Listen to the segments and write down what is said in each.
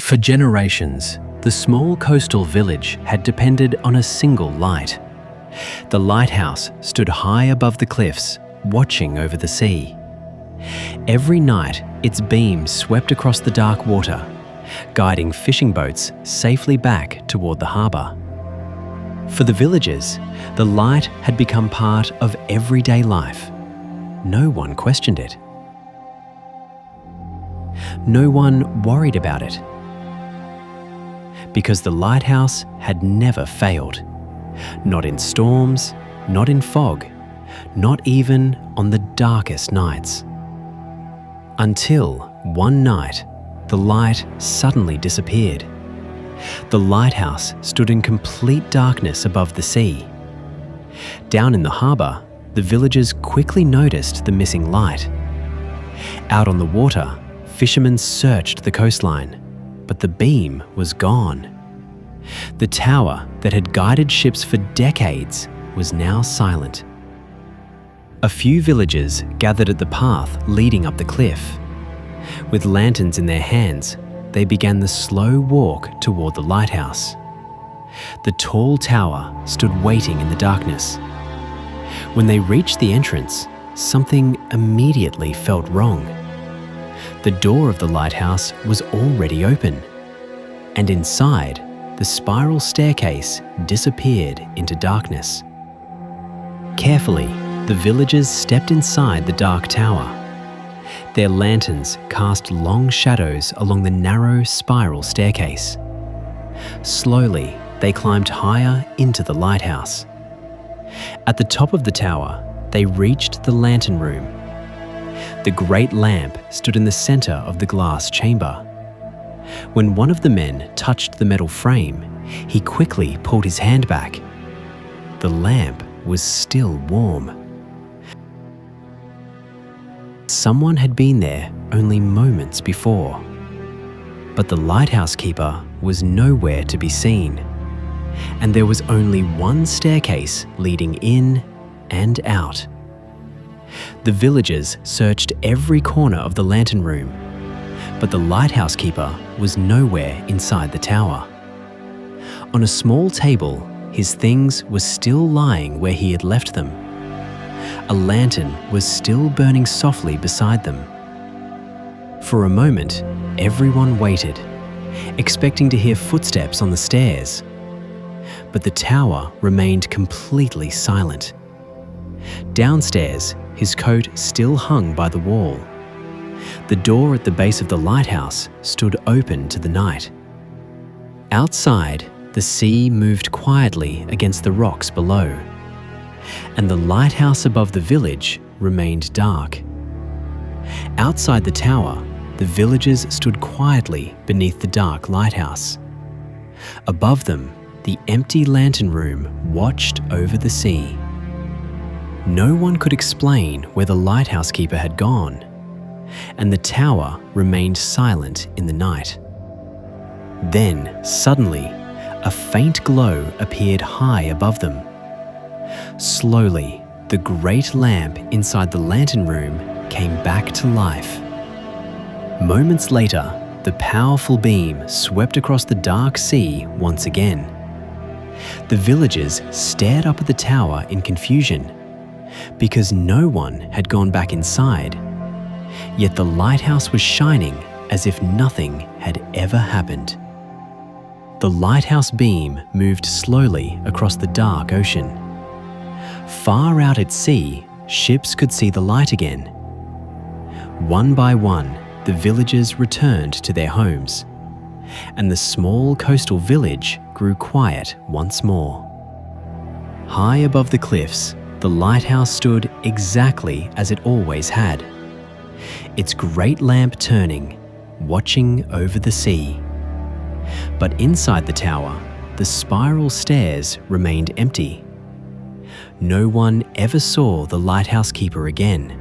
For generations, the small coastal village had depended on a single light. The lighthouse stood high above the cliffs, watching over the sea. Every night, its beams swept across the dark water, guiding fishing boats safely back toward the harbour. For the villagers, the light had become part of everyday life. No one questioned it. No one worried about it. Because the lighthouse had never failed. Not in storms, not in fog, not even on the darkest nights. Until one night, the light suddenly disappeared. The lighthouse stood in complete darkness above the sea. Down in the harbour, the villagers quickly noticed the missing light. Out on the water, fishermen searched the coastline, but the beam was gone. The tower that had guided ships for decades was now silent. A few villagers gathered at the path leading up the cliff. With lanterns in their hands, they began the slow walk toward the lighthouse. The tall tower stood waiting in the darkness. When they reached the entrance, something immediately felt wrong. The door of the lighthouse was already open, and inside, the spiral staircase disappeared into darkness. Carefully, the villagers stepped inside the dark tower. Their lanterns cast long shadows along the narrow spiral staircase. Slowly, they climbed higher into the lighthouse. At the top of the tower, they reached the lantern room. The great lamp stood in the center of the glass chamber. When one of the men touched the metal frame, he quickly pulled his hand back. The lamp was still warm. Someone had been there only moments before. But the lighthouse keeper was nowhere to be seen, and there was only one staircase leading in and out. The villagers searched every corner of the lantern room, but the lighthouse keeper was nowhere inside the tower. On a small table, his things were still lying where he had left them. A lantern was still burning softly beside them. For a moment, everyone waited, expecting to hear footsteps on the stairs. But the tower remained completely silent. Downstairs, his coat still hung by the wall. The door at the base of the lighthouse stood open to the night. Outside, the sea moved quietly against the rocks below, and the lighthouse above the village remained dark. Outside the tower, the villagers stood quietly beneath the dark lighthouse. Above them, the empty lantern room watched over the sea. No one could explain where the lighthouse keeper had gone, and the tower remained silent in the night. Then, suddenly, a faint glow appeared high above them. Slowly, the great lamp inside the lantern room came back to life. Moments later, the powerful beam swept across the dark sea once again. The villagers stared up at the tower in confusion, because no one had gone back inside. Yet the lighthouse was shining as if nothing had ever happened. The lighthouse beam moved slowly across the dark ocean. Far out at sea, ships could see the light again. One by one, the villagers returned to their homes, and the small coastal village grew quiet once more. High above the cliffs, the lighthouse stood exactly as it always had, its great lamp turning, watching over the sea. But inside the tower, the spiral stairs remained empty. No one ever saw the lighthouse keeper again,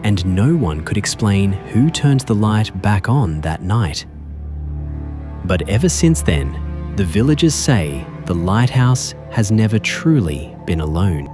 and no one could explain who turned the light back on that night. But ever since then, the villagers say the lighthouse has never truly been alone.